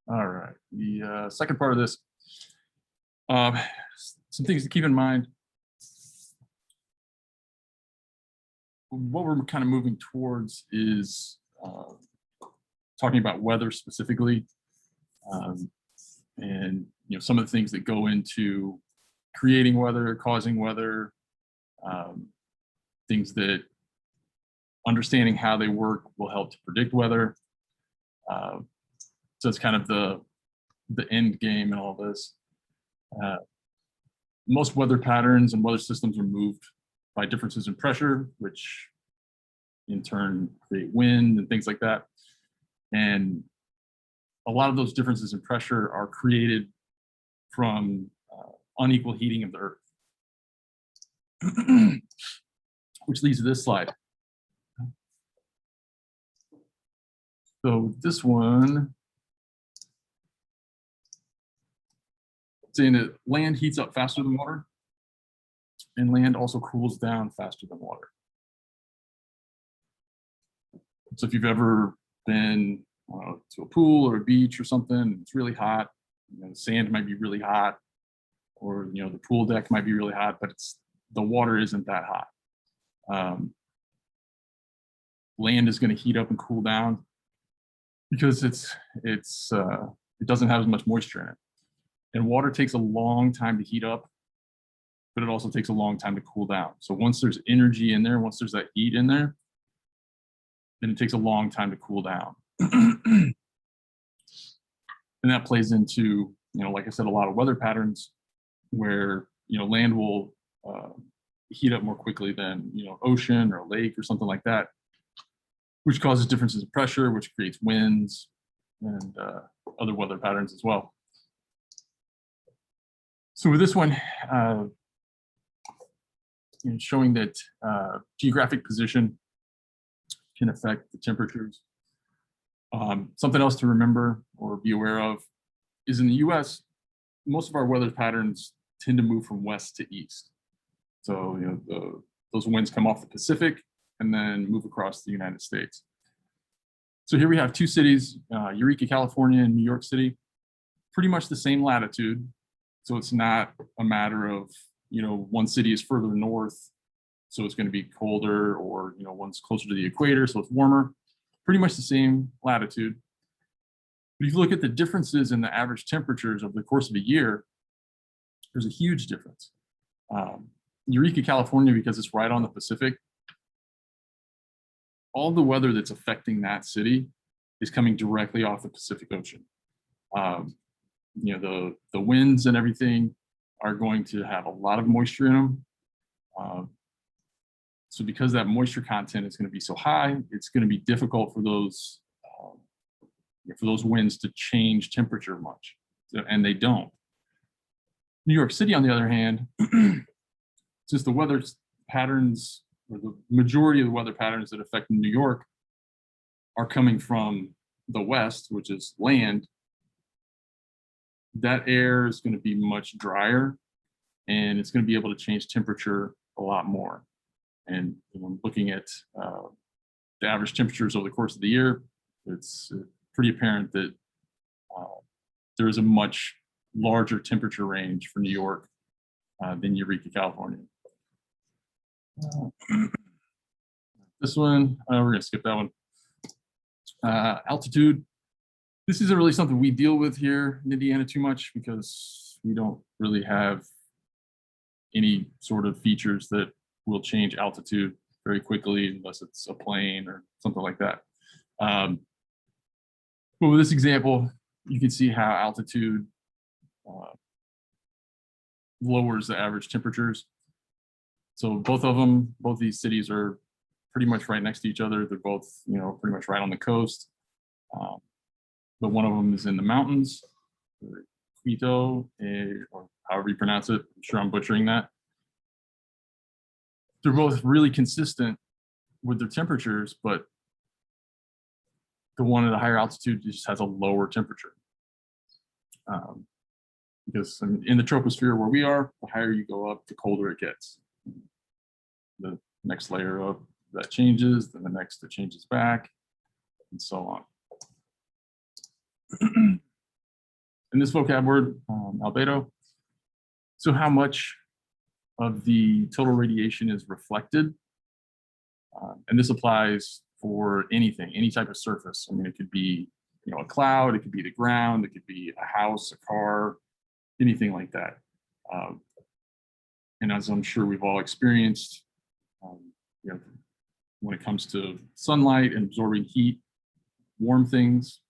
All right. The second part of this, um, some things to keep in mind. What we're kind of moving towards is talking about weather specifically, um, and some of the things that go into creating weather, causing weather, um, things that understanding how they work will help to predict weather. Uh, so it's kind of the end game in all this. Uh, Most weather patterns and weather systems are moved by differences in pressure, which in turn create wind and things like that. And a lot of those differences in pressure are created from unequal heating of the earth, which leads to this slide. So this one, saying that land heats up faster than water, and land also cools down faster than water. So if you've ever been to a pool or a beach or something, it's really hot. The sand might be really hot, or the pool deck might be really hot, but the water isn't that hot. Land is going to heat up and cool down because it doesn't have as much moisture in it. And water takes a long time to heat up, but it also takes a long time to cool down. So once there's energy in there, once there's that heat in there, then it takes a long time to cool down. And that plays into, like I said, a lot of weather patterns where, land will heat up more quickly than, ocean or a lake or something like that, which causes differences in pressure, which creates winds and other weather patterns as well. So with this one, showing that geographic position can affect the temperatures. Something else to remember or be aware of is in the US, most of our weather patterns tend to move from west to east. So those winds come off the Pacific and then move across the United States. So here we have two cities, Eureka, California and New York City, pretty much the same latitude. So it's not a matter of, one city is further north, so it's going to be colder, or, one's closer to the equator, so it's warmer. Pretty much the same latitude. But if you look at the differences in the average temperatures over the course of a year, there's a huge difference. Eureka, California, because it's right on the Pacific, all the weather that's affecting that city is coming directly off the Pacific Ocean. The winds and everything are going to have a lot of moisture in them. So because that moisture content is going to be so high, it's going to be difficult for those winds to change temperature much, and they don't. New York City, on the other hand, since the weather patterns, or the majority of the weather patterns that affect New York are coming from the west, which is land, that air is going to be much drier, and it's going to be able to change temperature a lot more. And looking at the average temperatures over the course of the year, it's pretty apparent that there is a much larger temperature range for New York than Eureka, California. This one, we're going to skip that one. Altitude. This isn't really something we deal with here in Indiana too much, because we don't really have any sort of features that will change altitude very quickly unless it's a plane or something like that. But with this example, you can see how altitude lowers the average temperatures. So both these cities are pretty much right next to each other. They're both, pretty much right on the coast. But one of them is in the mountains, Quito, or however you pronounce it. I'm sure I'm butchering that. They're both really consistent with their temperatures, but the one at a higher altitude just has a lower temperature. Because in the troposphere where we are, the higher you go up, the colder it gets. The next layer up, that changes, then the next it changes back, and so on. in this vocab word, albedo. So how much of the total radiation is reflected? And this applies for anything, any type of surface. I mean, it could be, a cloud, it could be the ground, it could be a house, a car, anything like that. And as I'm sure we've all experienced, when it comes to sunlight and absorbing heat, warm things,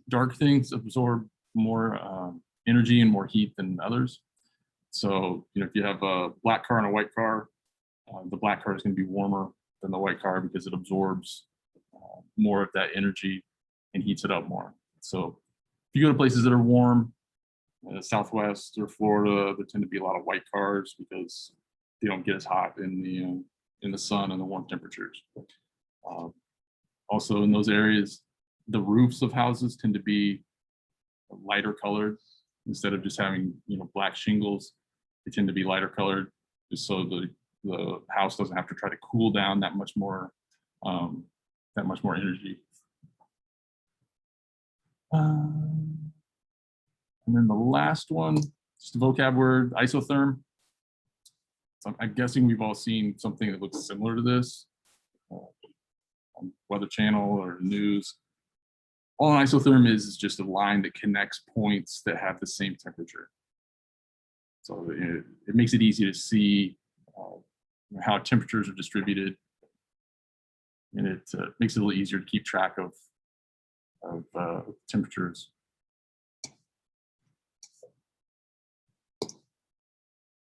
dark things absorb more energy and more heat than others. So, if you have a black car and a white car, the black car is going to be warmer than the white car because it absorbs more of that energy and heats it up more. So if you go to places that are warm, Southwest or Florida, there tend to be a lot of white cars because they don't get as hot in the sun and the warm temperatures. Also in those areas, the roofs of houses tend to be lighter colored instead of just having black shingles. They tend to be lighter colored just so the house doesn't have to try to cool down that much more energy. And then the last one, just a vocab word, isotherm. So I'm guessing we've all seen something that looks similar to this on Weather Channel or news. All an isotherm is just a line that connects points that have the same temperature. So it makes it easy to see how temperatures are distributed, and it makes it a little easier to keep track of temperatures